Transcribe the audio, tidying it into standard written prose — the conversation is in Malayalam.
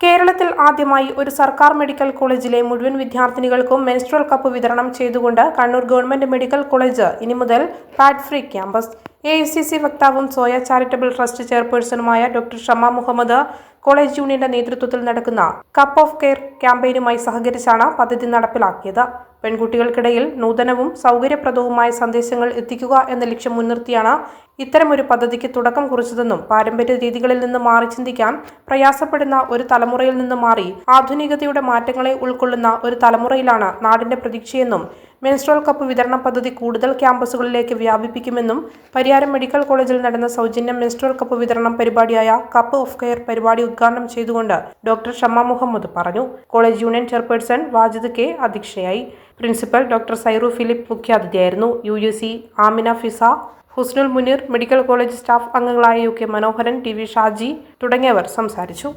കേരളത്തിൽ ആദ്യമായി ഒരു സർക്കാർ മെഡിക്കൽ കോളേജിലെ മുഴുവൻ വിദ്യാർത്ഥിനികൾക്കും മെൻസ്ട്രുവൽ കപ്പ് വിതരണം ചെയ്തുകൊണ്ട് കണ്ണൂർ ഗവൺമെന്റ് മെഡിക്കൽ കോളേജ് ഇനി മുതൽ പാഡ് ഫ്രീ ക്യാമ്പസ്. AICC വക്താവും സോയ ചാരിറ്റബിൾ ട്രസ്റ്റ് ചെയർപേഴ്സണുമായ ഡോക്ടർ ഷമ മുഹമ്മദ് കോളേജ് യൂണിയന്റെ നേതൃത്വത്തിൽ നടക്കുന്ന കപ്പ് ഓഫ് കെയർ ക്യാമ്പയിനുമായി സഹകരിച്ചാണ് പദ്ധതി നടപ്പിലാക്കിയത്. പെൺകുട്ടികൾക്കിടയിൽ നൂതനവും സൗകര്യപ്രദവുമായ സന്ദേശങ്ങൾ എത്തിക്കുക എന്ന ലക്ഷ്യം മുൻനിർത്തിയാണ് ഇത്തരമൊരു പദ്ധതിക്ക് തുടക്കം കുറിച്ചതെന്നും പാരമ്പര്യ രീതികളിൽ നിന്ന് മാറി ചിന്തിക്കാൻ പ്രയാസപ്പെടുന്ന ഒരു തലമുറയിൽ നിന്ന് മാറി ആധുനികതയുടെ മാറ്റങ്ങളെ ഉൾക്കൊള്ളുന്ന ഒരു തലമുറയിലാണ് നാടിന്റെ പ്രതീക്ഷയെന്നും മെൻസ്ട്രുവൽ കപ്പ് വിതരണ പദ്ധതി കൂടുതൽ ക്യാമ്പസുകളിലേക്ക് വ്യാപിപ്പിക്കുമെന്നും പരിയാരം മെഡിക്കൽ കോളേജിൽ നടന്ന സൗജന്യ മെൻസ്ട്രുവൽ കപ്പ് വിതരണം പരിപാടിയായ കപ്പ് ഓഫ് കെയർ പരിപാടി ഉദ്ഘാടനം ചെയ്തുകൊണ്ട് ഡോക്ടർ ഷമ മുഹമ്മദ് പറഞ്ഞു. College union chairperson Wajid K അധ്യക്ഷയായി. പ്രിൻസിപ്പൽ ഡോക്ടർ സൈറു ഫിലിപ്പ് മുഖ്യാതിഥിയായിരുന്നു. UUC Amina Fiza, Husnul Munir, medical college staff അംഗങ്ങളായ UK മനോഹരൻ, TV ഷാജി തുടങ്ങിയവർ സംസാരിച്ചു.